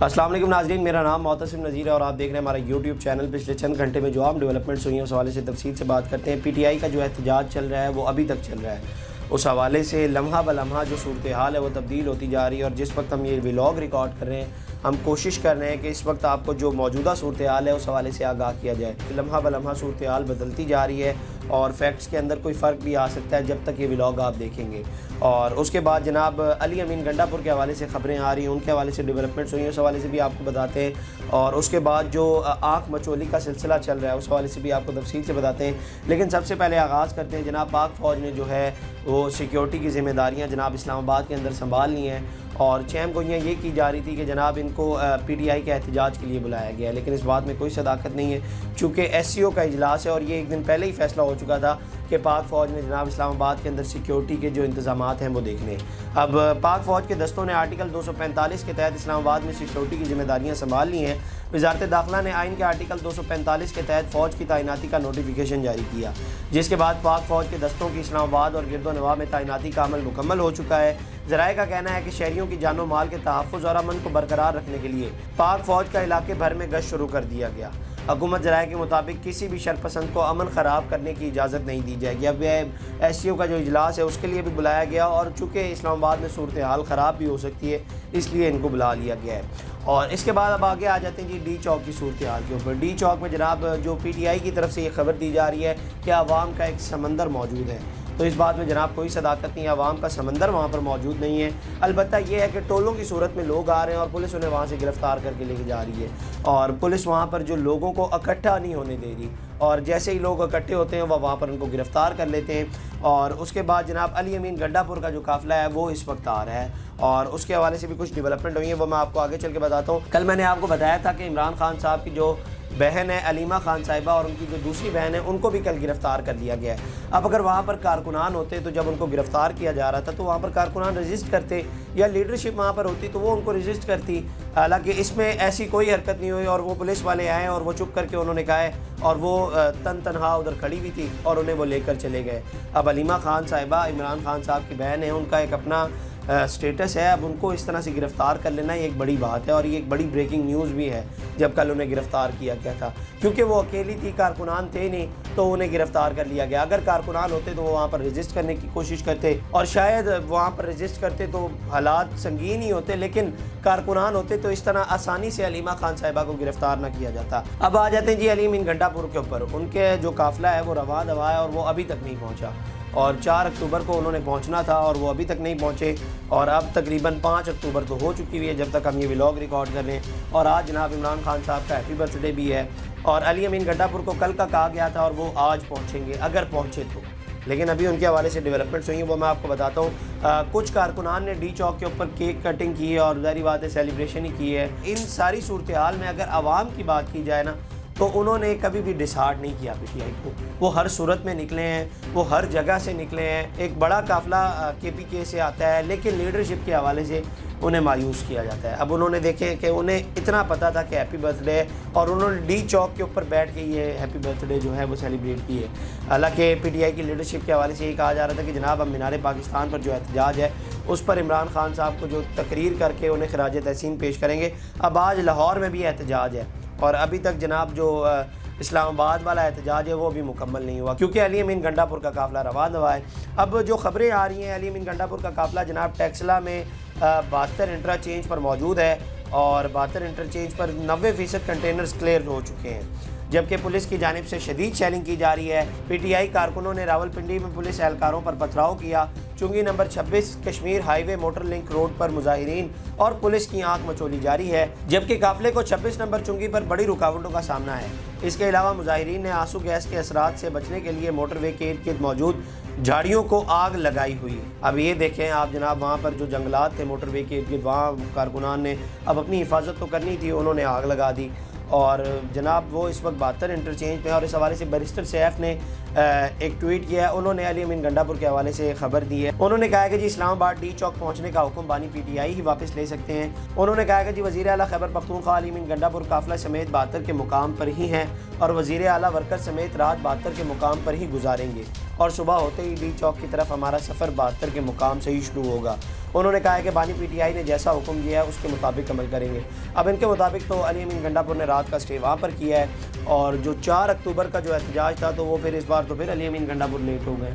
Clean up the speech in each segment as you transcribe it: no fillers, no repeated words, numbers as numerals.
अस्सलाम वालेकुम नाज़रीन, मेरा नाम मोहतसिम नज़ीर है और आप देख रहे हैं हमारा यूट्यूब चैनल। पिछले चंद घंटे में जो आम डेवलपमेंट्स हुई हैं उस हवाले से तफसील से बात करते हैं। पीटीआई का जो एहतजाज चल रहा है वो अभी तक चल रहा है। उस हवाले से लम्हा ब लम्हा जो सूरत हाल है वो तब्दील होती जा रही है और जिस वक्त हम ये व्लॉग रिकॉर्ड कर रहे हैं हम कोशिश कर रहे हैं कि इस वक्त आपको जो मौजूदा सूरत हाल है उस हवाले से आगाह किया जाए। लम्हा ब लम्हा सूरत हाल बदलती जा रही है और फैक्ट्स के अंदर कोई फ़र्क भी आ सकता है जब तक ये व्लॉग आप देखेंगे। और उसके बाद जनाब अली अमीन गंडापुर के हवाले से ख़बरें आ रही हैं, उनके हवाले से डेवलपमेंट्स हुई हैं, उस हवाले से भी आपको बताते हैं। और उसके बाद जो आँख मचोली का सिलसिला चल रहा है उस हवाले से भी आपको तफसील से बताते हैं। लेकिन सबसे पहले आगाज़ करते हैं, जनाब पाक फ़ौज ने जो है वो सिक्योरिटी की ज़िम्मेदारियाँ जनाब इस्लामाबाद के अंदर संभाल ली हैं और चैम गोइयाँ ये की जा रही थी कि जनाब इनको पीटीआई के एहतजाज के लिए बुलाया गया है, लेकिन इस बात में कोई सदाकत नहीं है चूँकि एससीओ का इजलास है और ये एक दिन पहले ही फैसला हो चुका था कि पाक फ़ौज ने जनाब इस्लामाबाद के अंदर सिक्योरिटी के जो इंतज़ामात हैं वो देखने। अब पाक फ़ौज के दस्तों ने आर्टिकल 245 के तहत इस्लामाबाद में सिक्योरिटी की ज़िम्मेदारियाँ संभाल ली हैं। वज़ारत दाखिला ने आइन के आर्टिकल 245 के तहत फ़ौज की तैनाती का नोटिफिकेशन जारी किया, जिसके बाद पाक फ़ौज के दस्तों की इस्लामाबाद और गिरदोनवाह में तैनाती का अमल मुकम्मल हो चुका है। ज़राए का कहना है कि शहरियों की जानो माल के तहफ़्फ़ुज़ और अमन को बरकरार रखने के लिए पाक फ़ौज का इलाके भर में गश्त शुरू कर दिया गया। हुकूमत ज़राए के मुताबिक किसी भी शरपसंद को अमन ख़राब करने की इजाज़त नहीं दी जाएगी। अब एससीओ का जो इजलास है उसके लिए भी बुलाया गया और चूँकि इस्लामाबाद में सूरत हाल ख़राब भी हो सकती है इसलिए इनको बुला लिया गया है। और इसके बाद अब आगे आ जाते हैं जी डी चौक की सूरत हाल के ऊपर। डी चौक में जनाब जो पीटीआई की तरफ से ये खबर दी जा रही है कि आवाम का एक समंदर मौजूद है, तो इस बात में जनाब कोई सदाकत नहीं है, आवाम का समंदर वहाँ पर मौजूद नहीं है। अलबत्ता ये है कि टोलों की सूरत में लोग आ रहे हैं और पुलिस उन्हें वहाँ से गिरफ़्तार करके लेके जा रही है और पुलिस वहाँ पर जो लोगों को इकट्ठा नहीं होने दे रही और जैसे ही लोग इकट्ठे होते हैं वहाँ पर उनको गिरफ़्तार कर लेते हैं। और उसके बाद जनाब अली अमीन गंडापुर का जो काफ़िला है वो इस वक्त आ रहा है और उसके हवाले से भी कुछ डेवलपमेंट हुई है, वो मैं आपको आगे चल के बताता हूँ। कल मैंने आपको बताया था कि इमरान खान साहब की जो बहन है अलीमा खान साहिबा और उनकी जो दूसरी बहन है उनको भी कल गिरफ़्तार कर लिया गया है। अब अगर वहाँ पर कारकुनान होते तो जब उनको गिरफ़्तार किया जा रहा था तो वहाँ पर कारकुनान रजिस्ट करते या लीडरशिप वहाँ पर होती तो वो उनको रजिस्ट करती। हालांकि इसमें ऐसी कोई हरकत नहीं हुई और वो पुलिस वाले आए और वो चुप करके उन्होंने कहा है और वो तनहा उधर खड़ी हुई थी और उन्हें वो लेकर चले गए। अब अलीमा खान साहिबा इमरान खान साहब की बहन है, उनका एक अपना स्टेटस है, अब उनको इस तरह से गिरफ़्तार कर लेना ये एक बड़ी बात है और ये एक बड़ी ब्रेकिंग न्यूज़ भी है जब कल उन्हें गिरफ़्तार किया गया था, क्योंकि वो अकेली थी, कारकुनान थे नहीं तो उन्हें गिरफ़्तार कर लिया गया। अगर कारकुनान होते तो वो वहाँ पर रजिस्ट करने की कोशिश करते और शायद वहाँ पर रजिस्ट करते तो हालात संगीन ही होते, लेकिन कारकुनान होते तो इस तरह आसानी से अलीमा खान साहिबा को गिरफ़्तार ना किया जाता। अब आ जाते हैं जी अली अमीन गंडापुर के ऊपर। उनके जो काफ़िला है वो रवा दवा है और वो अभी तक नहीं पहुँचा और 4 अक्टूबर को उन्होंने पहुंचना था और वो अभी तक नहीं पहुंचे और अब तकरीबन 5 अक्टूबर तो हो चुकी हुई है जब तक हम ये व्लॉग रिकॉर्ड कर रहे हैं। और आज जनाब इमरान खान साहब का हैप्पी बर्थडे भी है और अली अमीन गंडापुर को कल का कहा गया था और वो आज पहुंचेंगे अगर पहुंचे तो, लेकिन अभी उनके हवाले से डेवलपमेंट्स हुई हैं वो मैं आपको बताता हूँ। कुछ कारकुनान ने डी चौक के ऊपर केक कटिंग की है और ज़ाहिर बात है सेलिब्रेशन ही की है। इन सारी सूरत हाल में अगर आवाम की बात की जाए ना तो उन्होंने कभी भी डिसहार्ट नहीं किया पीटीआई को। वो हर सूरत में निकले हैं, वो हर जगह से निकले हैं। एक बड़ा काफ़िला केपीके से आता है लेकिन लीडरशिप के हवाले से उन्हें मायूस किया जाता है। अब उन्होंने देखे कि उन्हें इतना पता था कि हैप्पी बर्थडे है और उन्होंने डी चौक के ऊपर बैठ के ये हैप्पी बर्थडे जो है वो सेलिब्रेट की है। हालांकि पीटीआई की लीडरशिप के हवाले से ये कहा जा रहा था कि जनाब अब मीनार पाकिस्तान पर जो एहतजाज है उस पर इमरान खान साहब को जो तकरीर करके उन्हें खराज तहसीन पेश करेंगे। अब आज लाहौर में भी एहतजाज है और अभी तक जनाब जो इस्लामाबाद वाला एहतजाज है वो भी मुकम्मल नहीं हुआ क्योंकि अली अमीन गंडापुर का काफ़िला रवा दवा है। अब जो खबरें आ रही हैं, अली अमीन गंडापुर का काफ़िला जनाब टैक्सला में 72 इंटरचेंज पर मौजूद है और 72 इंटरचेंज पर 90% कंटेनर्स क्लियर हो चुके हैं, जबकि पुलिस की जानिब से शदीद शेलिंग की जा रही है। पीटीआई कारकुनों ने रावलपिंडी में पुलिस एहलकारों पर पथराव किया। चुंगी number 26 Kashmir highway motor link road पर मुजाहिरीन और पुलिस की आंख मचोली जारी है, जबकि काफिले को 26 नंबर चुंगी पर बड़ी रुकावटों का सामना है। इसके अलावा मुजाहिरीन ने आंसू गैस के असरात से बचने के लिए मोटरवे के इर्द गिर्द मौजूद झाड़ियों को आग लगाई हुई है। अब ये देखें आप जनाब, वहाँ पर जो जंगलात थे मोटरवे के इर्द गिर्द, वहाँ कारकुनान ने अब अपनी हिफाजत तो करनी थी, उन्होंने आग लगा दी और जनाब वो इस वक्त 72 इंटरचेंज में। और इस हवाले से बैरिस्टर सैफ ने एक ट्वीट किया है, उन्होंने अली अमीन गंडापुर के हवाले से खबर दी है। उन्होंने कहा कि जी इस्लामाबाद डी चौक पहुंचने का हुक्म बानी पीटीआई ही वापस ले सकते हैं। उन्होंने कहा कि जी वज़ीर आला खैबर पख्तूनख्वा अली अमीन गंडापुर काफिला समेत 72 के मुकाम पर ही हैं और वज़ीर आला वर्कर समेत रात 72 के मुकाम पर ही गुजारेंगे और सुबह होते ही डी चौक की तरफ हमारा सफ़र 72 के मुकाम से ही शुरू होगा। انہوں نے کہا ہے کہ بانی پی ٹی آئی نے جیسا حکم دیا ہے اس کے مطابق عمل کریں گے۔ اب ان کے مطابق تو علی امین گنڈا پور نے رات کا اسٹے وہاں پر کیا ہے، اور جو 4 اکتوبر کا جو احتجاج تھا تو وہ پھر اس بار تو پھر علی امین گنڈا پور لیٹ ہو گئے۔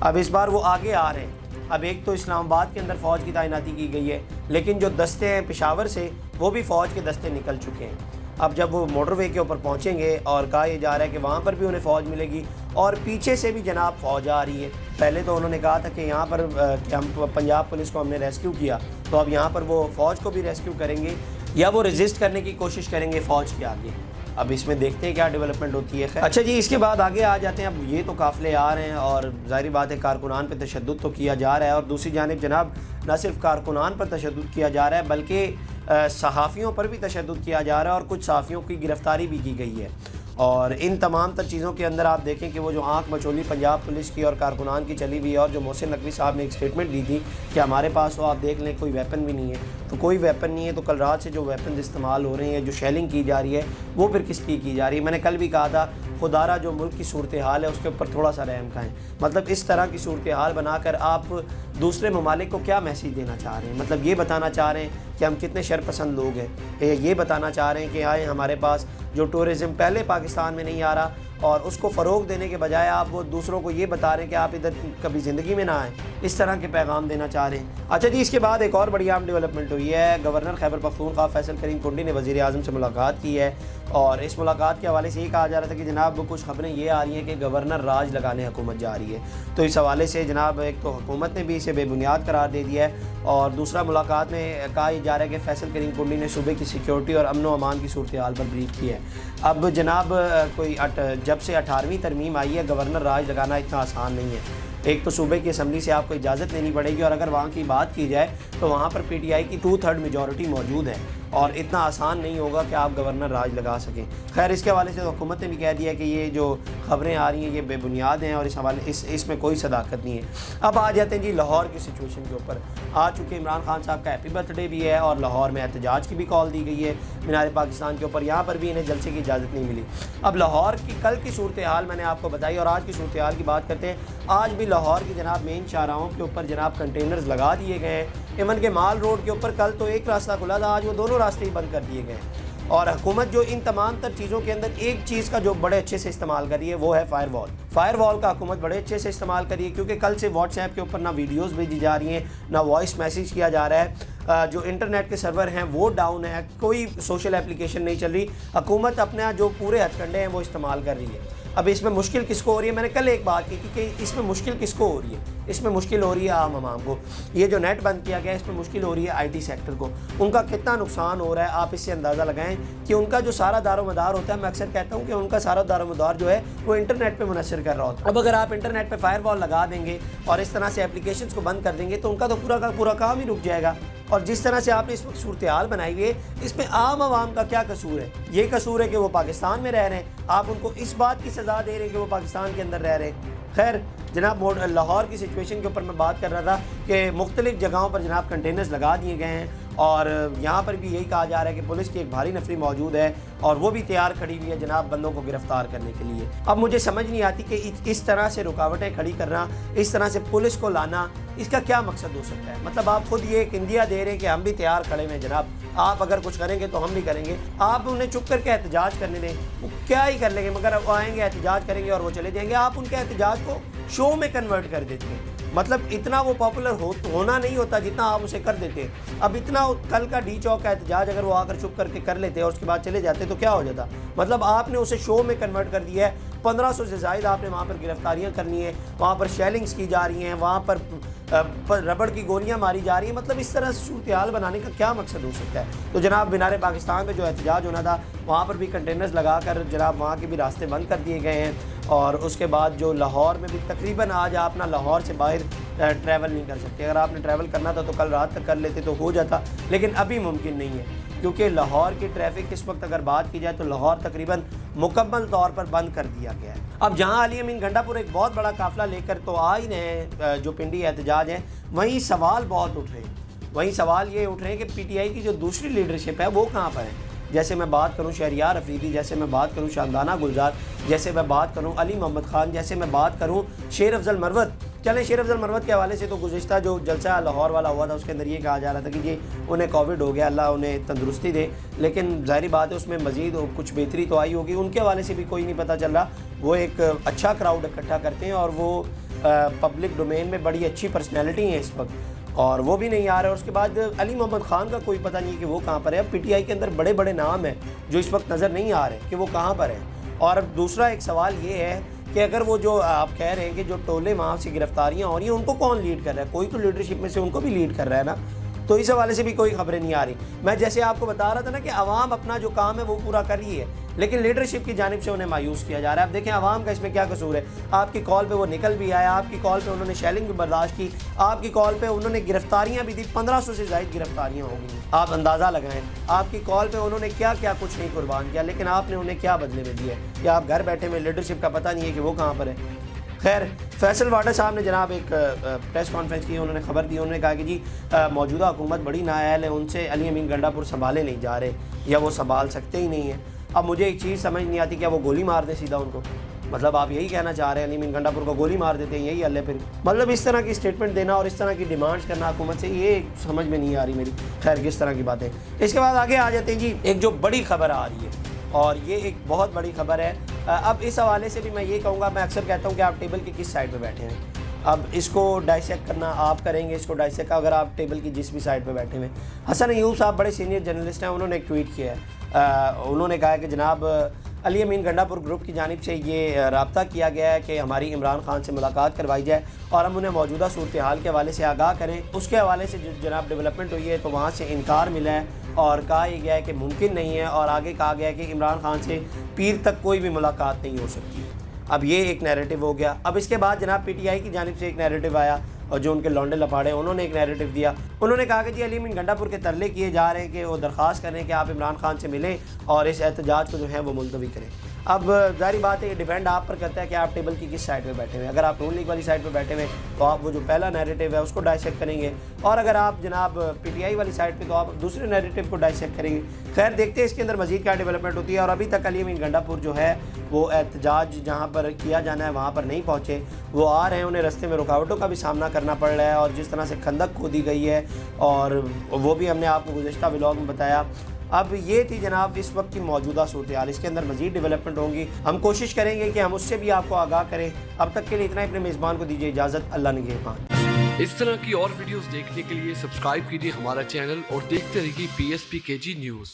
اب اس بار وہ آگے آ رہے ہیں۔ اب ایک تو اسلام آباد کے اندر فوج کی تعیناتی کی گئی ہے، لیکن جو دستے ہیں پشاور سے وہ بھی فوج کے دستے نکل چکے ہیں۔ اب جب وہ موٹر وے کے اوپر پہنچیں گے اور کہا یہ جا رہا ہے کہ وہاں پر بھی انہیں فوج ملے گی، اور پیچھے سے بھی جناب فوج آ رہی ہے۔ پہلے تو انہوں نے کہا تھا کہ یہاں پر کہ ہم پنجاب پولیس کو ہم نے ریسکیو کیا، تو اب یہاں پر وہ فوج کو بھی ریسکیو کریں گے یا وہ ریزسٹ کرنے کی کوشش کریں گے فوج کے آگے۔ اب اس میں دیکھتے ہیں کیا ڈیولپمنٹ ہوتی ہے۔ اچھا جی، اس کے بعد آگے آ جاتے ہیں۔ اب یہ تو قافلے آ رہے ہیں اور ظاہری بات ہے کارکنان پہ تشدد تو کیا جا رہا ہے، اور دوسری جانب جناب نہ صرف کارکنان پر تشدد کیا جا رہا ہے بلکہ صحافیوں پر بھی تشدد کیا جا رہا ہے، اور کچھ صحافیوں کی گرفتاری بھی کی گئی ہے۔ اور ان تمام تر چیزوں کے اندر آپ دیکھیں کہ وہ جو آنکھ مچولی پنجاب پولیس کی اور کارکنان کی چلی ہوئی ہے، اور جو محسن نقوی صاحب نے ایک سٹیٹمنٹ دی تھی کہ ہمارے پاس تو آپ دیکھ لیں کوئی ویپن بھی نہیں ہے، تو کوئی ویپن نہیں ہے تو کل رات سے جو ویپنز استعمال ہو رہے ہیں، جو شیلنگ کی جا رہی ہے، وہ پھر کس کی جا رہی ہے۔ میں نے کل بھی کہا تھا خدارہ جو ملک کی صورتحال ہے اس کے اوپر تھوڑا سا رحم کھائیں۔ مطلب اس طرح کی صورتحال بنا کر آپ دوسرے ممالک کو کیا میسیج دینا چاہ رہے ہیں؟ مطلب یہ بتانا چاہ رہے ہیں کہ ہم کتنے شرپسند لوگ ہیں، یہ بتانا چاہ رہے ہیں کہ آئے ہمارے پاس جو ٹورزم پہلے پاکستان میں نہیں آ رہا، اور اس کو فروغ دینے کے بجائے آپ وہ دوسروں کو یہ بتا رہے ہیں کہ آپ ادھر کبھی زندگی میں نہ آئیں، اس طرح کے پیغام دینا چاہ رہے ہیں۔ اچھا جی، اس کے بعد ایک اور بڑی اہم ڈیولپمنٹ ہوئی ہے۔ گورنر خیبر پختونخوا فیصل کریم کنڈی نے وزیر اعظم سے ملاقات کی ہے، اور اس ملاقات کے حوالے سے یہ کہا جا رہا تھا کہ جناب کچھ خبریں یہ آ رہی ہیں کہ گورنر راج لگانے حکومت جا رہی ہے، تو اس حوالے سے جناب ایک تو حکومت نے بھی اسے بے بنیاد قرار دے دیا ہے، اور دوسرا ملاقات میں کہا یہ جا رہا ہے کہ فیصل کریم کنڈی نے صوبے کی سیکیورٹی اور امن و امان کی صورتحال پر بریف کی ہے۔ اب جناب کوئی جب سے 18ویں ترمیم آئی ہے، گورنر راج لگانا اتنا آسان نہیں ہے۔ ایک تو صوبے کی اسمبلی سے آپ کو اجازت لینی پڑے گی، اور اگر وہاں کی بات کی جائے تو وہاں پر پی ٹی آئی کی 2/3 میجورٹی موجود ہے، اور اتنا آسان نہیں ہوگا کہ آپ گورنر راج لگا سکیں۔ خیر، اس کے حوالے سے حکومت نے بھی کہہ دیا کہ یہ جو خبریں آ رہی ہیں یہ بے بنیاد ہیں، اور اس حوالے اس میں کوئی صداقت نہیں ہے۔ اب آ جاتے ہیں جی لاہور کی سچویشن کے اوپر۔ آ چکے عمران خان صاحب کا ہیپی برتھ ڈے بھی ہے، اور لاہور میں احتجاج کی بھی کال دی گئی ہے مینار پاکستان کے اوپر، یہاں پر بھی انہیں جلسے کی اجازت نہیں ملی۔ اب لاہور کی کل کی صورتحال میں نے آپ کو بتائی، اور آج کی صورتحال کی بات کرتے ہیں۔ آج بھی لاہور کی جناب مین شاہراہوں کے اوپر جناب کنٹینرز لگا دیے گئے ہیں۔ ایون کہ مال روڈ کے اوپر کل تو ایک راستہ کھلا تھا، آج وہ دونوں راستے ہی بند کر دیے گئے ہیں۔ اور حکومت جو ان تمام تر چیزوں کے اندر ایک چیز کا جو بڑے اچھے سے استعمال کر رہی ہے وہ ہے فائر وال۔ فائر وال کا حکومت بڑے اچھے سے استعمال کر رہی ہے، کیونکہ کل سے واٹس ایپ کے اوپر نہ ویڈیوز بھیجی جا رہی ہیں، نہ وائس میسیج کیا جا رہا ہے۔ جو انٹرنیٹ کے سرور ہیں وہ ڈاؤن ہے، کوئی سوشل اپلیکیشن نہیں چل رہی۔ حکومت اپنا جو پورے ہتھ کنڈے ہیں وہ استعمال کر رہی ہے۔ اب اس میں مشکل کس کو ہو رہی ہے؟ میں نے کل ایک بات کی کہ اس میں مشکل کس کو ہو رہی ہے؟ اس میں مشکل ہو رہی ہے عام عوام کو۔ یہ جو نیٹ بند کیا گیا ہے اس میں مشکل ہو رہی ہے آئی ٹی سیکٹر کو۔ ان کا کتنا نقصان ہو رہا ہے آپ اس سے اندازہ لگائیں کہ ان کا جو سارا دار و مدار ہوتا ہے، میں اکثر کہتا ہوں کہ ان کا سارا دار و مدار جو ہے وہ انٹرنیٹ پہ منحصر کر رہا ہوتا ہے۔ اب اگر آپ انٹرنیٹ پہ فائر وال لگا دیں گے اور اس طرح سے اپلیکیشنز کو بند کر دیں گے تو ان کا تو پورا کا پورا کام ہی رک جائے گا۔ اور جس طرح سے آپ نے اس وقت صورتحال بنائی ہوئی ہے، اس میں عام عوام کا کیا قصور ہے؟ یہ قصور ہے کہ وہ پاکستان میں رہ رہے ہیں، آپ ان کو اس بات کی سزا دے رہے ہیں کہ وہ پاکستان کے اندر رہ رہے ہیں۔ خیر جناب، لاہور کی سچویشن کے اوپر میں بات کر رہا تھا کہ مختلف جگہوں پر جناب کنٹینرز لگا دیے گئے ہیں، اور یہاں پر بھی یہی کہا جا رہا ہے کہ پولیس کی ایک بھاری نفری موجود ہے، اور وہ بھی تیار کھڑی ہوئی ہے جناب بندوں کو گرفتار کرنے کے لیے۔ اب مجھے سمجھ نہیں آتی کہ اس طرح سے رکاوٹیں کھڑی کرنا، اس طرح سے پولیس کو لانا، اس کا کیا مقصد ہو سکتا ہے؟ مطلب آپ خود یہ ایک اندیا دے رہے ہیں کہ ہم بھی تیار کھڑے ہیں جناب، آپ اگر کچھ کریں گے تو ہم بھی کریں گے۔ آپ انہیں چپ کر کے احتجاج کرنے دیں، وہ کیا ہی کر لیں گے، مگر وہ آئیں گے احتجاج کریں گے اور وہ چلے جائیں گے۔ آپ ان کے احتجاج کو شو میں کنورٹ کر دیتے ہیں، مطلب اتنا وہ پاپولر ہونا نہیں ہوتا جتنا آپ اسے کر دیتے ہیں۔ اب اتنا کل کا ڈی چوک کا احتجاج اگر وہ آ کر چپ کر کے کر لیتے اور اس کے بعد چلے جاتے تو کیا ہو جاتا؟ مطلب آپ نے اسے شو میں کنورٹ کر دیا ہے۔ 1500 سے زائد آپ نے وہاں پر گرفتاریاں کرنی ہیں، وہاں پر شیلنگز کی جا رہی ہیں، وہاں پر ربڑ کی گولیاں ماری جا رہی ہیں۔ مطلب اس طرح سے صورتحال بنانے کا کیا مقصد ہو سکتا ہے؟ تو جناب مینار پاکستان پہ جو احتجاج ہونا تھا وہاں پر بھی کنٹینرز لگا کر جناب وہاں کے بھی راستے بند کر دیے گئے ہیں، اور اس کے بعد جو لاہور میں بھی تقریباً آج آپ نا لاہور سے باہر ٹریول نہیں کر سکتے۔ اگر آپ نے ٹریول کرنا تھا تو کل رات تک کر لیتے تو ہو جاتا، لیکن ابھی ممکن نہیں ہے، کیونکہ لاہور کی ٹریفک اس وقت اگر بات کی جائے تو لاہور تقریباً مکمل طور پر بند کر دیا گیا ہے۔ اب جہاں علی امین گنڈا پور ایک بہت بڑا قافلہ لے کر تو آ ہی رہے ہیں جو پنڈی احتجاج ہے، وہیں سوال بہت اٹھ رہے ہیں، وہیں سوال یہ اٹھ رہے ہیں کہ پی ٹی آئی کی جو دوسری لیڈرشپ ہے وہ کہاں پر ہے؟ جیسے میں بات کروں شہریار افریدی، جیسے میں بات کروں شاندانہ گلزار، جیسے میں بات کروں علی محمد خان، جیسے میں بات کروں شیر افضل مروت، चलें, शेर अफजल मरवत के हवाले से तो गुज़िश्ता जो जलसा लाहौर वाला हुआ था उसके अंदर ये कहा जा रहा था कि जी उन्हें कोविड हो गया, अल्लाह उन्हें तंदुरुस्ती दे, लेकिन ज़ाहिर बात है उसमें मज़ीद कुछ बेहतरी तो आई होगी। उनके हवाले से भी कोई नहीं पता चल रहा। वो एक अच्छा क्राउड इकट्ठा करते हैं और वो पब्लिक डोमेन में बड़ी अच्छी पर्सनैलिटी हैं इस वक्त, और वो भी नहीं आ रहा है। उसके बाद अली मोहम्मद ख़ान का कोई पता नहीं कि वो कहाँ पर है। अब पीटीआई के अंदर बड़े बड़े नाम हैं जो इस वक्त नज़र नहीं आ रहे कि वो कहाँ पर है। और अब दूसरा एक सवाल ये है कि अगर वो जो आप कह रहे हैं कि जो टोले वहाँ से गिरफ्तारियाँ हो रही हैं उनको कौन लीड कर रहा है, कोई तो लीडरशिप में से उनको भी लीड कर रहा है ना, तो इस हवाले से भी कोई खबरें नहीं आ रही। मैं जैसे आपको बता रहा था ना कि आवाम अपना जो काम है वो पूरा कर रही है, लेकिन लीडरशिप की जानिब से उन्हें मायूस किया जा रहा है। अब देखें आवाम का इसमें क्या कसूर है। आपकी कॉल पे वो निकल भी आया, आपकी कॉल पे उन्होंने शेलिंग भी बर्दाश्त की, आपकी कॉल पे उन्होंने गिरफ्तारियां भी दी, 1500 से ज़ायद गिरफ्तारियां हो गई। आप अंदाज़ा लगाएं आपकी कॉल पे उन्होंने क्या क्या कुछ नहीं कुर्बान किया, लेकिन आपने उन्हें क्या बदले में दिया कि आप घर बैठे में लीडरशिप का पता नहीं है कि वो कहाँ पर है। खैर, फैसल वाडा साहब ने जनाब एक प्रेस कॉन्फ्रेंस की, उन्होंने खबर दी, उन्होंने कहा कि जी मौजूदा हुकूमत बड़ी नाअहल है, उनसे अली अमीन गंडापुर संभाले नहीं जा रहे या वो संभाल सकते ही नहीं हैं। अब मुझे एक चीज़ समझ नहीं आती, क्या वो गोली मार दे सीधा उनको? मतलब आप यही कहना चाह रहे हैं अली अमीन गंडापुर को गोली मार देते हैं, यही हल है फिर? मतलब इस तरह की स्टेटमेंट देना और इस तरह की डिमांड्स करना हुकूमत से, ये समझ में नहीं आ रही मेरी। खैर, किस तरह की बातें। इसके बाद आगे आ जाते हैं जी, एक जो बड़ी खबर आ रही है और ये एक बहुत बड़ी खबर है। अब इस हवाले से भी मैं ये कहूँगा, मैं अक्सर कहता हूँ कि आप टेबल की किस साइड पे बैठे हैं। अब इसको डाइसेक्ट करना आप करेंगे, इसको डाइसेक्ट अगर आप टेबल की जिस भी साइड पे बैठे हुए। हसन अय्यूब साहब बड़े सीनियर जर्नलिस्ट हैं, उन्होंने एक ट्वीट किया है। उन्होंने कहा कि जनाब अली अमीन गंडापुर ग्रुप की जानिब से ये रब्ता किया गया है कि हमारी इमरान खान से मुलाकात करवाई जाए और हम उन्हें मौजूदा सूरत हाल के हवाले से आगाह करें। उसके हवाले से जो जनाब डेवलपमेंट हुई है तो वहाँ से इनकार मिला है और कहा यह गया है कि मुमकिन नहीं है, और आगे कहा गया है कि इमरान खान से पीर तक कोई भी मुलाकात नहीं हो सकती। अब ये एक नैरेटिव हो गया। अब इसके बाद जनाब पीटीआई की जानिब से एक नैरेटिव आया और जो उनके लौंडे लपाड़े उन्होंने एक नैरेटिव दिया। उन्होंने कहा कि जी अली अमीन गंडापुर के तरले किए जा रहे हैं कि वो दरख्वास्त करें कि आप इमरान खान से मिलें और इस एहतजाज को जो है वो मुलतवी करें। अब जाहिर बात है ये डिपेंड आप पर करता है कि आप टेबल की किस साइड पे बैठे हुए। अगर आप नून लीग वाली साइड पे बैठे हुए तो आप वो जो पहला नैरेटिव है उसको डाइसेक्ट करेंगे, और अगर आप जनाब पीटीआई वाली साइड पे तो आप दूसरे नैरेटिव को डाइसेक्ट करेंगे। खैर, देखते हैं इसके अंदर मजीद क्या डेवलपमेंट होती है। और अभी तक अली अमीन गंडापुर जो है वो एहतजाज जहाँ पर किया जाना है वहाँ पर नहीं पहुँचे। वो आ रहे हैं, उन्हें रस्ते में रुकावटों का भी सामना करना पड़ रहा है, और जिस तरह से खंदक खोदी गई है और वो भी हमने आपको गुज़श्ता व्लॉग में बताया। अब ये थी जनाब इस वक्त की मौजूदा सूरत हाल। इसके अंदर मजीद डेवलपमेंट होंगी, हम कोशिश करेंगे कि हम उससे भी आपको आगाह करें। अब तक के लिए इतना ही, अपने मेज़बान को दीजिए इजाज़त। अल्लाह निगहबान। इस तरह की और वीडियोस देखने के लिए सब्सक्राइब कीजिए हमारा चैनल और देखते रहिए PSPKG न्यूज़।